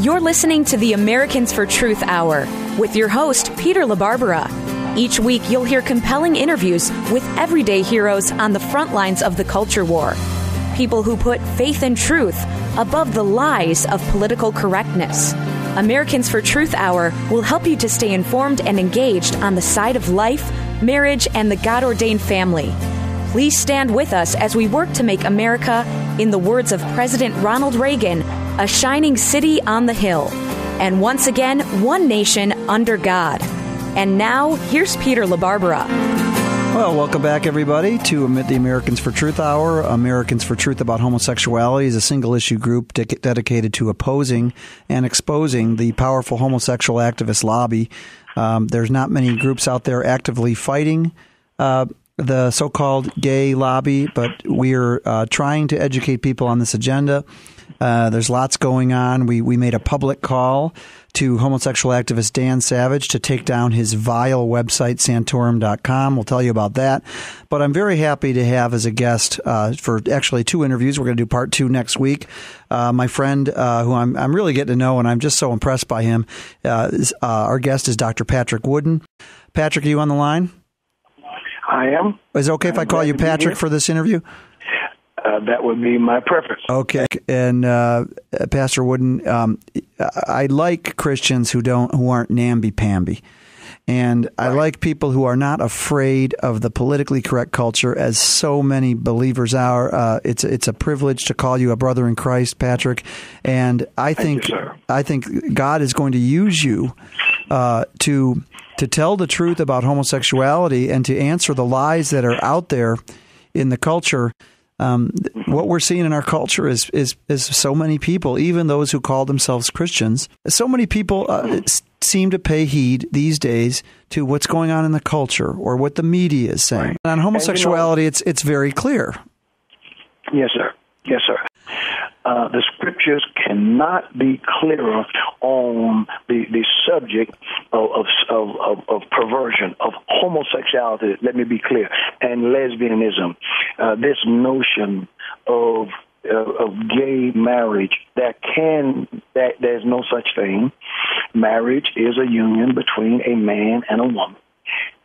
You're listening to the Americans for Truth Hour with your host, Peter LaBarbera. Each week, you'll hear compelling interviews with everyday heroes on the front lines of the culture war. People who put faith and truth above the lies of political correctness. Americans for Truth Hour will help you to stay informed and engaged on the side of life, marriage, and the God-ordained family. Please stand with us as we work to make America, in the words of President Ronald Reagan, a shining city on the hill. And once again, one nation under God. And now, here's Peter LaBarbera. Well, welcome back, everybody, to the Americans for Truth Hour. Americans for Truth About Homosexuality is a single-issue group dedicated to opposing and exposing the powerful homosexual activist lobby. There's not many groups out there actively fighting the so-called gay lobby, but we're trying to educate people on this agenda. There's lots going on. We made a public call to homosexual activist Dan Savage to take down his vile website, Santorum.com. We'll tell you about that. But I'm very happy to have as a guest for actually 2 interviews. We're going to do part 2 next week. My friend, who I'm really getting to know, and I'm just so impressed by him, our guest is Dr. Patrick Wooden. Patrick, are you on the line? I am. Is it okay if I call you Patrick for this interview? That would be my preference. Okay. And Pastor Wooden, I like Christians who aren't namby-pamby. And I like people who are not afraid of the politically correct culture, as so many believers are. It's a privilege to call you a brother in Christ, Patrick. And I think God is going to use you to tell the truth about homosexuality and to answer the lies that are out there in the culture. What we're seeing in our culture is so many people, even those who call themselves Christians, so many people seem to pay heed these days to what's going on in the culture or what the media is saying. Right. And on homosexuality, it's very clear. Yes, sir. Yes, sir. The scriptures cannot be clearer on the subject of perversion, of homosexuality, let me be clear, and lesbianism. This notion of gay marriage, there's no such thing. Marriage is a union between a man and a woman.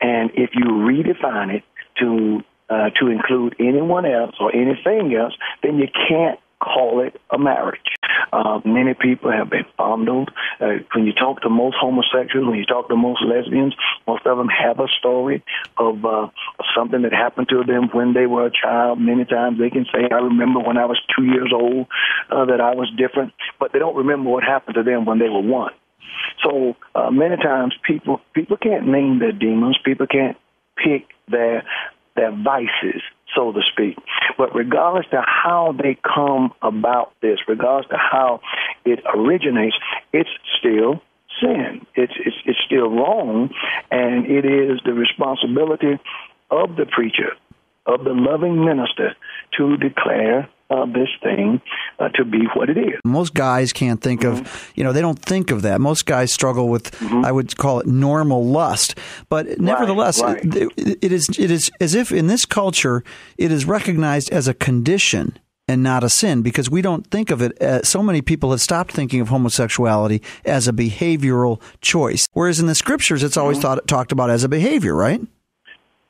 And if you redefine it to include anyone else or anything else, then you can't call it a marriage. Many people have been fondled. When you talk to most homosexuals, when you talk to most lesbians, most of them have a story of something that happened to them when they were a child. Many times they can say, I remember when I was 2 years old that I was different, but they don't remember what happened to them when they were 1. So many times people can't name their demons. People can't pick their vices, so to speak. But regardless to how they come about this, regardless to how it originates, it's still sin. It's still wrong, and it is the responsibility of the preacher, of the loving minister, to declare this thing to be what it is. Most guys can't think of, they don't think of that. Most guys struggle with, I would call it normal lust. But nevertheless, it is as if in this culture, it is recognized as a condition and not a sin, because we don't think of it. So many people have stopped thinking of homosexuality as a behavioral choice. Whereas in the scriptures, it's always talked about as a behavior, right?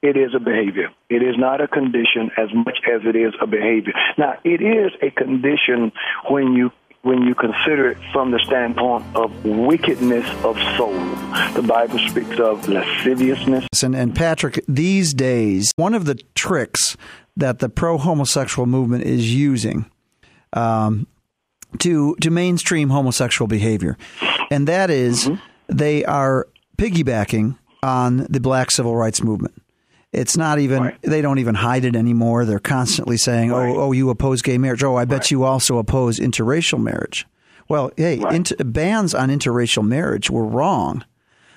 It is a behavior. It is not a condition as much as it is a behavior. Now, it is a condition when you consider it from the standpoint of wickedness of soul. The Bible speaks of lasciviousness. And Patrick, these days, one of the tricks that the pro-homosexual movement is using to mainstream homosexual behavior, and that is they are piggybacking on the Black Civil Rights Movement. It's not even, they don't even hide it anymore. They're constantly saying, oh, you oppose gay marriage. Oh, I bet you also oppose interracial marriage. Well, hey, bans on interracial marriage were wrong,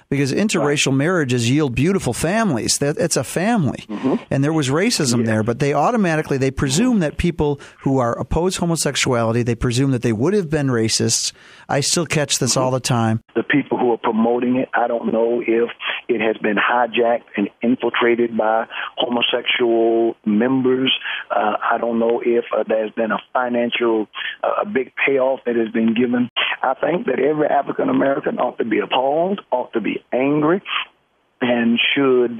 because interracial marriages yield beautiful families. It's a family. And there was racism there, but they presume that people who are opposed homosexuality, they presume that they would have been racists. I still catch this all the time. The people who are promoting it, I don't know if it has been hijacked and infiltrated by homosexual members. I don't know if there's been a financial, a big payoff that has been given. I think that every African American ought to be appalled, ought to be angry, and should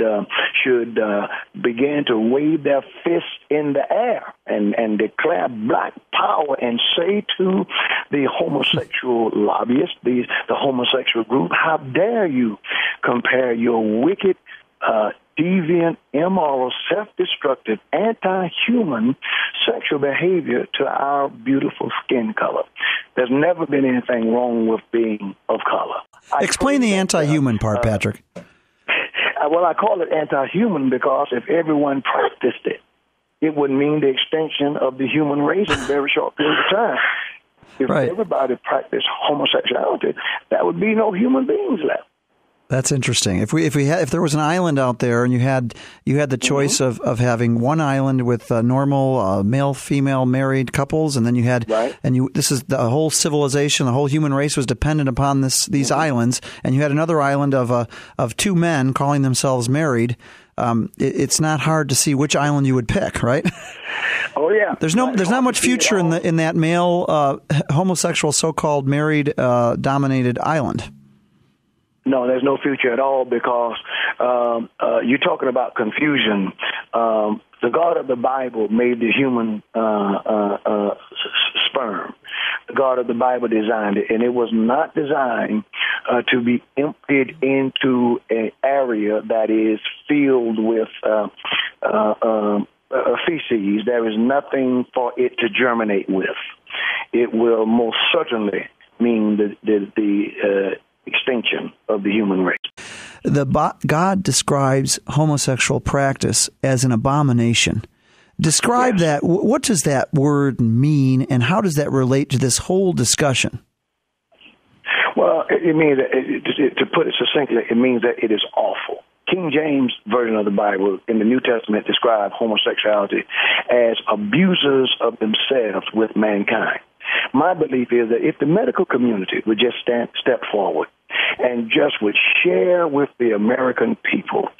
begin to wave their fists in the air and declare black power and say to the homosexual lobbyists, the homosexual group, how dare you compare your wicked, deviant, immoral, self-destructive, anti-human sexual behavior to our beautiful skin color. There's never been anything wrong with being of color. Explain the anti-human part, Patrick. Well, I call it anti-human because if everyone practiced it, it would mean the extinction of the human race in a very short period of time. If everybody practiced homosexuality, there would be no human beings left. That's interesting. If there was an island out there and you had the choice of having one island with normal male female married couples, and then you had this is the whole civilization, the whole human race was dependent upon these islands, and you had another island of two men calling themselves married. It's not hard to see which island you would pick, right? Oh yeah. There's not much future in that male homosexual so-called married dominated island. No, there's no future at all because you're talking about confusion. The God of the Bible made the human sperm. The God of the Bible designed it, and it was not designed to be emptied into an area that is filled with feces. There is nothing for it to germinate with. It will most certainly mean the extinction of the human race. God describes homosexual practice as an abomination. Describe that. What does that word mean, and how does that relate to this whole discussion? Well, it means, to put it succinctly, it means that it is awful. King James Version of the Bible in the New Testament describes homosexuality as abusers of themselves with mankind. My belief is that if the medical community would just step forward and just would share with the American people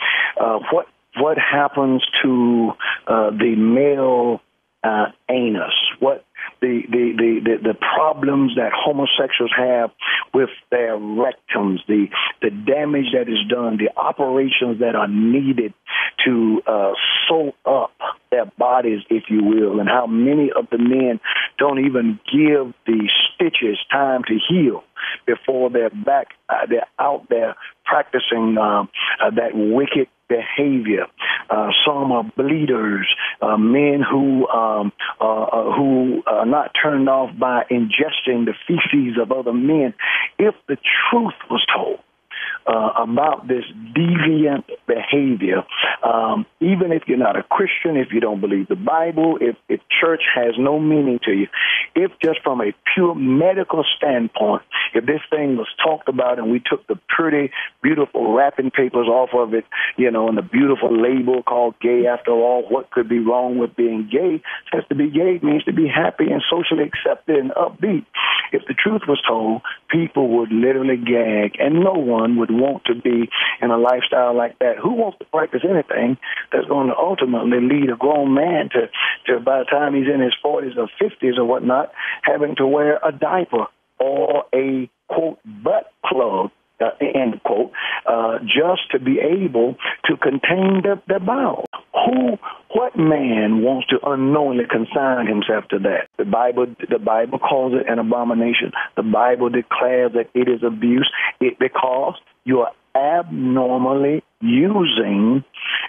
what happens to the male anus, what the problems that homosexuals have with their rectums, the damage that is done, the operations that are needed to sew up their bodies, if you will, and how many of the men don't even give the stitches time to heal before they're out there practicing that wicked behavior. Some are bleeders, men who are not turned off by ingesting the feces of other men. If the truth was told about this deviant behavior, even if you're not a Christian, if you don't believe the Bible, if church has no meaning to you, if just from a pure medical standpoint, if this thing was talked about and we took the pretty, beautiful wrapping papers off of it, and the beautiful label called gay, after all, what could be wrong with being gay? Since to be gay means to be happy and socially accepted and upbeat. If the truth was told, people would literally gag, and no one would want to be in a lifestyle like that. Who wants to practice anything that's going to ultimately lead a grown man to by the time he's in his 40s or 50s or whatnot, having to wear a diaper or a, quote, butt plug, end quote, just to be able to contain their bowels? What man wants to unknowingly consign himself to that? The Bible calls it an abomination. The Bible declares that it is abuse because you are abnormally using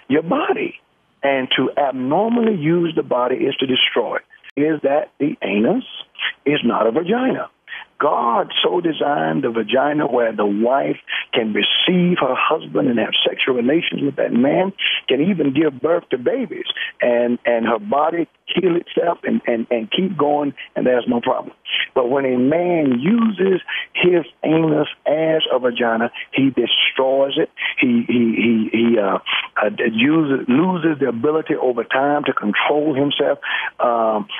your body. And to abnormally use the body is to destroy it. Is that the anus is not a vagina. God so designed the vagina where the wife can receive her husband and have sexual relations with that man, can even give birth to babies, and her body heal itself and keep going, and there's no problem. But when a man uses his anus as a vagina, he destroys it. He loses the ability over time to control himself.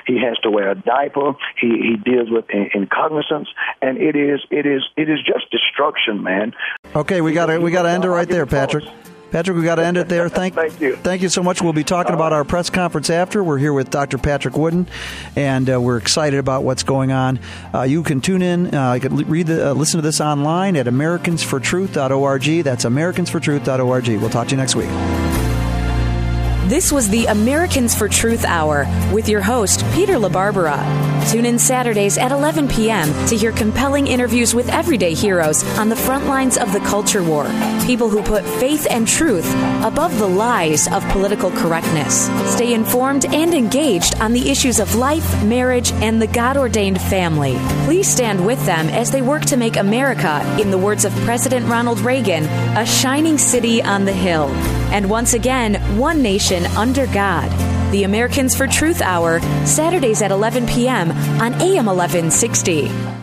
He has to wear a diaper. He deals with incognizance, and it is just destruction, man. Okay, we got to end it right there, Patrick. Patrick, we got to end it there. Thank you. Thank you so much. We'll be talking about our press conference after. We're here with Dr. Patrick Wooden, and we're excited about what's going on. You can tune in. You can listen to this online at americansfortruth.org. That's americansfortruth.org. We'll talk to you next week. This was the Americans for Truth Hour with your host, Peter LaBarbera. Tune in Saturdays at 11 p.m. to hear compelling interviews with everyday heroes on the front lines of the culture war. People who put faith and truth above the lies of political correctness. Stay informed and engaged on the issues of life, marriage, and the God-ordained family. Please stand with them as they work to make America, in the words of President Ronald Reagan, a shining city on the hill. And once again, one nation under God. The Americans for Truth Hour, Saturdays at 11 p.m. on AM 1160.